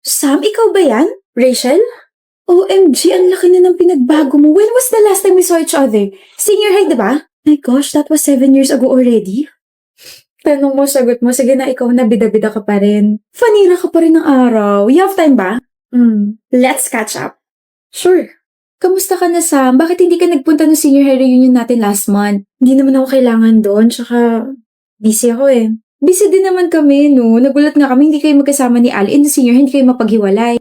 Sam, ikaw ba yan? Rachel? OMG, ang laki na ng pinagbago mo. When was the last time we saw each other? Senior high, diba? My gosh, that was 7 years ago already. Tanong mo, sagot mo, sige na ikaw na bida-bida ka pa rin. Fanira ka pa rin ng araw. You have time ba? Let's catch up. Sure. Kamusta ka na, Sam? Bakit hindi ka nagpunta ng senior high reunion natin last month? Hindi naman ako kailangan doon, tsaka busy ako eh. Busy din naman kami, no? Nagulat nga kami, hindi kayo magkasama ni Ali in the senior high, hindi kayo mapaghiwalay.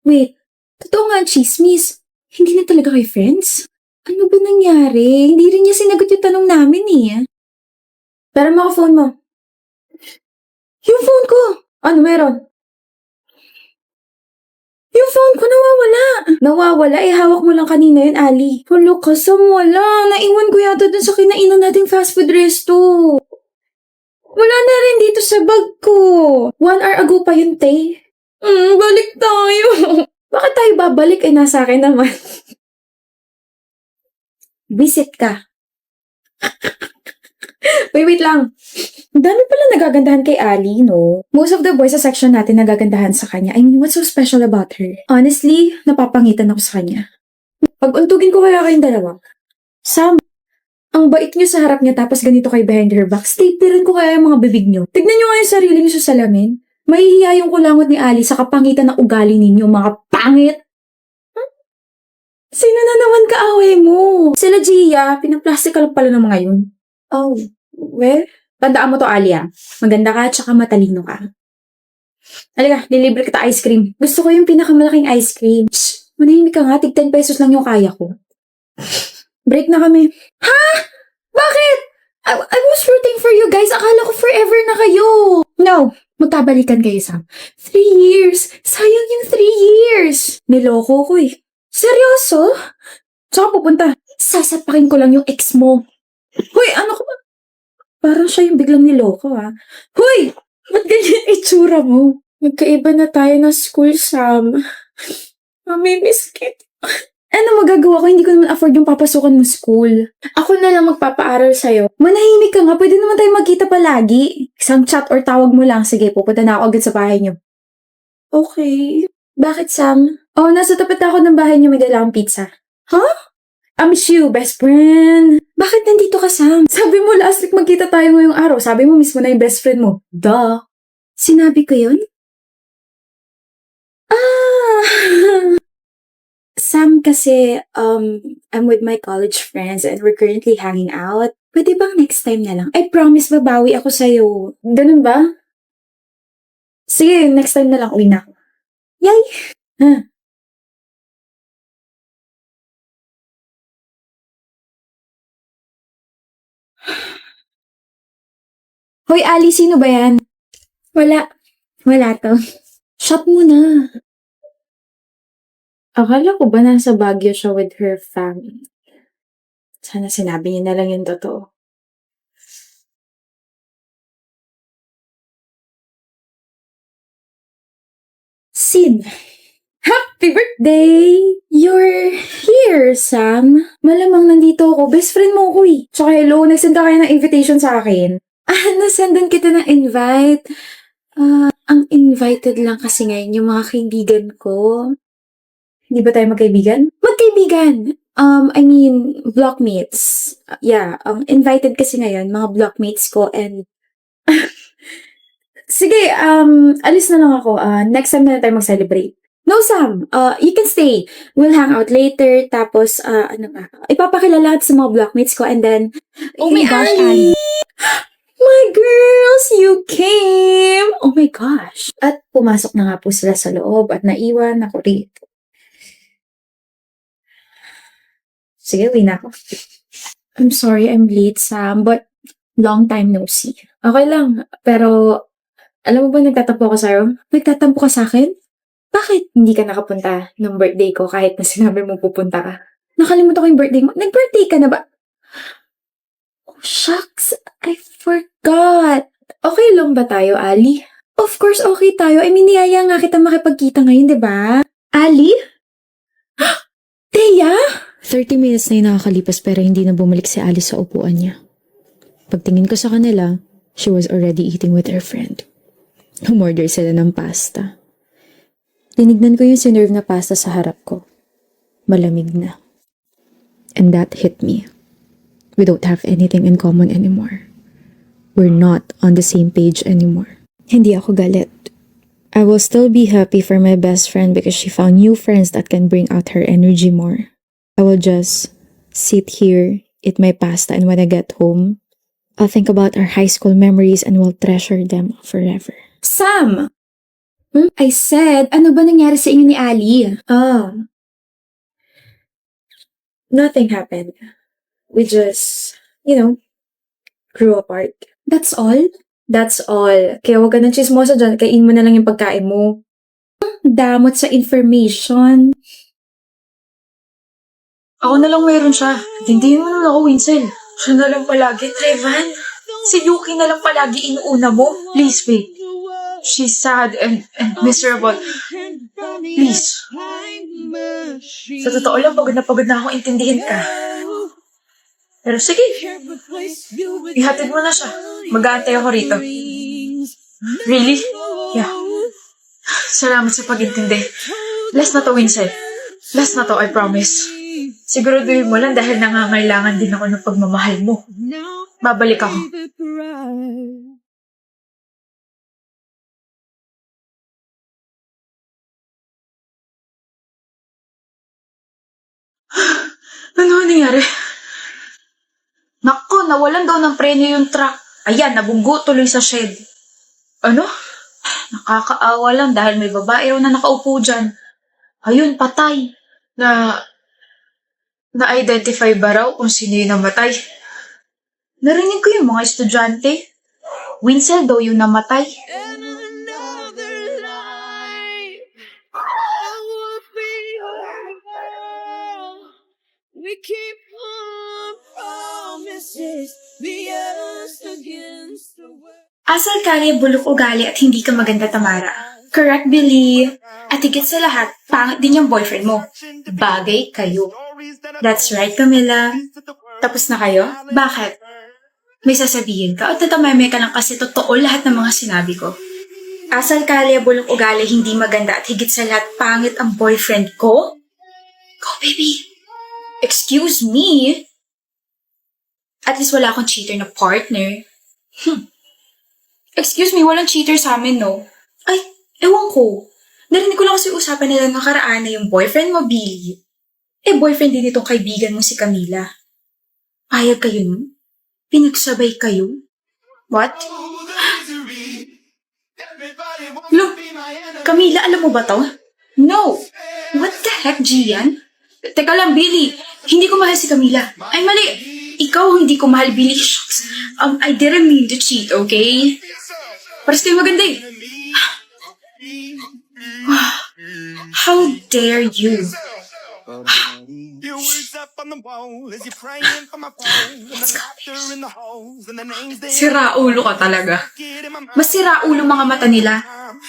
Wait, totoo nga ang chismis. Hindi na talaga kayo friends? Ano ba nangyari? Hindi rin niya sinagot yung tanong namin eh. Pero mo phone mo. Yung phone ko! Ano meron? Yung phone ko nawawala. Nawawala? Eh, hawak mo lang kanina yun, Ali. Hulo ka, Sam, wala. Naiwan ko yata dun sa kinainan nating fast food resto. Wala na rin dito sa bag ko. 1 hour ago pa yun, te. Balik tayo. Bakit tayo babalik? Eh, nasa akin naman. Visit ka. Wait lang. Ang dami pala nagagandahan kay Ali, no? Most of the boys sa section natin nagagandahan sa kanya. I mean, what's so special about her? Honestly, napapangitan ako sa kanya. Pag-untugin ko kaya kayong dalawa. Sam, ang bait niyo sa harap niya tapos ganito kay behind her back. Staplerin ko kaya yung mga bibig niyo. Tignan niyo nga yung sarili niyo sa salamin. Mahihiya yung kulangot ni Ali sa kapangitan ng ugali ninyo, mga pangit. Sino na naman kaaway mo? Sila Gia, pinaplastic ka lang pala ng mga yun. Oh, well, tandaan mo to, Alia. Maganda ka, tsaka matalino ka. Halika, lilibre kita ice cream. Gusto ko yung pinakamalaking ice cream. Shh, manahimik ka nga, tig 10 pesos lang yung kaya ko. Break na kami. Ha? Bakit? I was rooting for you guys. Akala ko forever na kayo. No, magkabalikan kayo, Sam. 3 years. Sayang yung 3 years. Niloko ko eh. Seryoso? Saan pupunta? Sasapakin ko lang yung ex mo. Hoy, ano ka ba? Parang siya yung biglang niloko, ha? Hoy! Ba't ganyan itsura mo? Magkaiba na tayo ng school, Sam. Mamimiss kita. Ano magagawa ko? Hindi ko naman afford yung papasukan mo school. Ako na lang magpapaaral sa'yo. Manahimik ka nga. Pwede naman tayo magkita palagi. Isang chat or tawag mo lang. Sige, pupunta na ako agad sa bahay niyo. Okay. Bakit, Sam? Oh, nasa tapat ako ng bahay niyo. May dala akong pizza. Huh? I miss you, best friend. Bakit nandito ka, Sam? Sabi mo last week magkita tayo ngayong araw. Sabi mo mismo na yung best friend mo. Duh. Sinabi ko yun? Sam, kasi, I'm with my college friends and we're currently hanging out. Pwede bang next time na lang? I promise babawi ako sa'yo. Ganun ba? Sige, next time na lang. Uwi na ako. Yay! Huh. Hoy, Ali, sino ba yan? Wala. Wala to. Shut mo na. Akala ko ba nasa Baguio siya with her family? Sana sinabi niya na lang yung totoo. Sin! Happy birthday! You're here, Sam. Malamang nandito ako. Best friend mo ako eh. Tsaka hello, nagsend ka kaya ng invitation sa akin. Nasendan kita ng invite. Ang invited lang kasi ngayon yung mga kaibigan ko. Hindi ba tayo magkaibigan? Magkaibigan! I mean, blockmates. Yeah, invited kasi ngayon, mga blockmates ko and... Sige, alis na lang ako. Next time na tayo mag-celebrate. No, Sam. You can stay. We'll hang out later. Tapos, ano ba? Ipapakilala sa mga blockmates ko and then... Oh my gosh, Ali! My girls, you came! Oh my gosh. At pumasok na nga po sila sa loob at naiwan ako rito. Sige, uwi na ako. I'm sorry I'm late, Sam, but long time no see. Okay lang, pero alam mo ba nagtatampo ako sa'yo? Nagtatampo ka sa'kin? Bakit hindi ka nakapunta ng birthday ko kahit na sinabi mo pupunta ka? Nakalimutan ko yung birthday mo. Nag-birthday ka na ba? Oh, shucks. I forgot. Okay lang ba tayo, Ali? Of course, okay tayo. I mean, niyaya nga kita makipagkita ngayon, di ba? Ali? Teya? 30 minutes na yung nakakalipas pero hindi na bumalik si Alice sa upuan niya. Pagtingin ko sa kanila, she was already eating with her friend. Umorder sila ng pasta. Tinignan ko yung sinerve na pasta sa harap ko. Malamig na. And that hit me. We don't have anything in common anymore. We're not on the same page anymore. Hindi ako galit. I will still be happy for my best friend because she found new friends that can bring out her energy more. I will just sit here, eat my pasta, and when I get home, I'll think about our high school memories and will treasure them forever. Sam! I said, ano ba nangyari sa inyo ni Ali? Nothing happened. We just, grew apart. That's all? That's all. Kaya huwag ka ng chismosa dyan, kain mo na lang yung pagkain mo. Damot sa information. Ako na lang meron siya. Tindihin mo na ako, Winsel. Siya na lang palagi, Trevan. Si Yuki na lang palagi inuuna mo. Please, babe. She's sad and miserable. Please. Sa totoo lang, pagod na ako intindihin ka. Pero sige. Ihatid mo na siya. Mag-aantay ako rito. Really? Yeah. Salamat sa pag-intindi. Last na to, Winsel. Last na to, I promise. Siguraduhin mo lang dahil nangangailangan din ako ng pagmamahal mo. Babalik ako. Ano nangyari? Nako, nawalan daw ng preno yung truck. Ayan, nabunggo tuloy sa shed. Ano? Nakakaawa lang dahil may babae raw na nakaupo dyan. Ayun, patay. Na-identify ba raw kung sino yung namatay? Narinig ko yung mga estudyante. Winsel daw yung namatay. We keep on promises, be us against the world. Asal kaya bulok ugali at hindi ka maganda, Tamara. Correct, Billy. At higit sa lahat, pangit din yung boyfriend mo. Bagay kayo. That's right, Camila. Tapos na kayo? Bakit? May sasabihin ka o tatameme ka lang kasi totoo lahat ng mga sinabi ko? Asal kaya bulok ugali, hindi maganda at higit sa lahat, pangit ang boyfriend ko? Go, baby. Excuse me? At least wala akong cheater na partner. Excuse me, walang cheater sa amin, no? Ay, ewan ko. Narinig ko lang kasi usapan nila nakaraan na yung boyfriend mo, Billy. Boyfriend din itong kaibigan mo si Camila. Payag kayo nun? Pinagsabay kayo? What? Look, Camila, alam mo ba to? No. What the heck, Gian? Teka lang, Billy. Hindi ko mahal si Camila. Ay, mali. Ikaw hindi ko mahal, Billy. Shucks. I didn't mean to cheat, okay? Paras kayo maganda eh. How dare you? Sira ulo ka talaga. Mas sira ulo mga mata nila.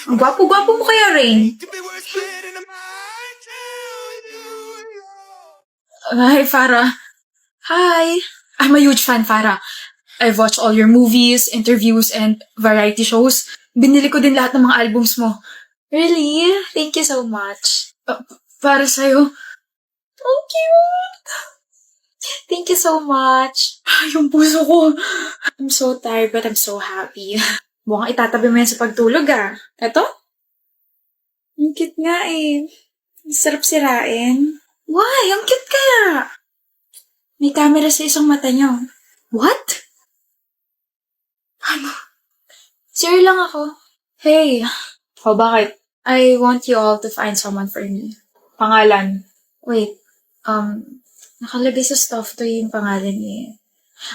Ang gwapo-gwapo mo kaya, Rain. Hi, Farah. Hi. I'm a huge fan, Farah. I've watched all your movies, interviews, and variety shows. Binili ko din lahat ng mga albums mo. Really? Thank you so much. Para sa'yo. Oh, cute. Thank you so much. Yung puso ko. I'm so tired but I'm so happy. Mukhang itatabi mo yan sa pagtulog ah. Eto? Ang cute nga eh. Ang sarap sirain. Why? Ang cute kaya. May camera sa isang mata niyo. What? Ano? Sure lang ako. Hey. Oh, bakit? I want you all to find someone for me. Pangalan. Wait. Nakalagay sa stuff to yung pangalan niya.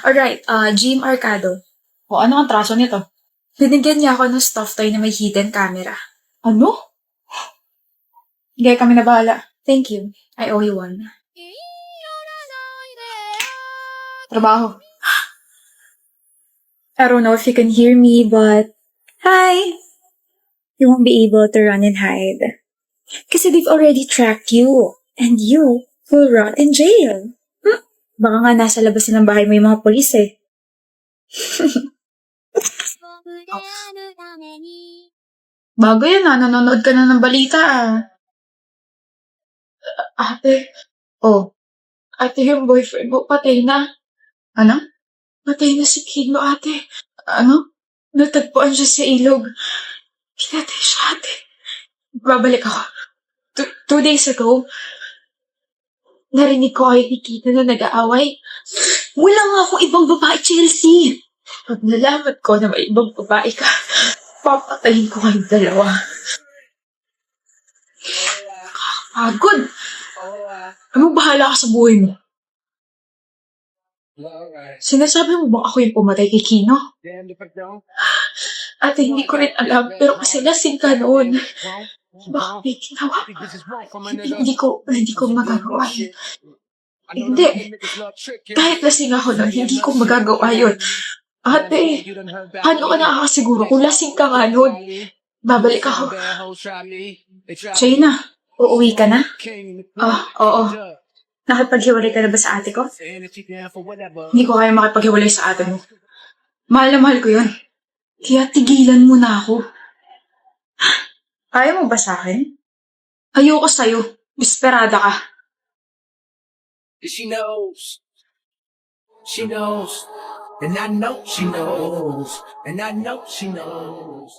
Alright, Jim Arcado. O ano ang traso nito? Binigyan niya ako ng stuff toy na may hidden camera. Ano? Hindi, kami na bahala. Thank you. I owe you one. Trabaho. I don't know if you can hear me, but... Hi! You won't be able to run and hide. Kasi they've already tracked you. And you will rot in jail. Baka nga nasa labas ng bahay mo yung mga polis eh. Bago yan nanonood ka na ng balita Ate, ate yung boyfriend mo patay na. Ano? Patay na si Kino, ate. Ano? Natagpuan siya sa ilog. Pinatay siya, ate. Babalik ako. 2 days ago, narinig ko kayo ni Kino na nag-aaway. Wala nga akong ibang babae, Chelsea. Pag nalaman ko na may ibang babae ka, papatayin ko kayong dalawa. Pagod! Ano bahala ka sa buhay mo? Sinasabi mo ba ako yung pumatay kay Kino? Ate, hindi ko rin alam, pero kasi lasing ka noon. Baka may ginawa. Hindi ko magagawa yun. Hindi. Kahit lasing ako noon, hindi ko magagawa yun. Ate, paano ka nakakasiguro kung lasing ka nga noon? Babalik ako. China, uuwi ka na? Oo. Nakipaghiwalay ka na ba sa ate ko? Hindi ko kaya makipaghiwalay sa ate mo. Mahal na mahal ko yun. Kaya tigilan mo na ako. Ayaw mo ba sa akin? Ayoko sa'yo. Desperada ka. She knows. She knows. And I know she knows. And I know she knows.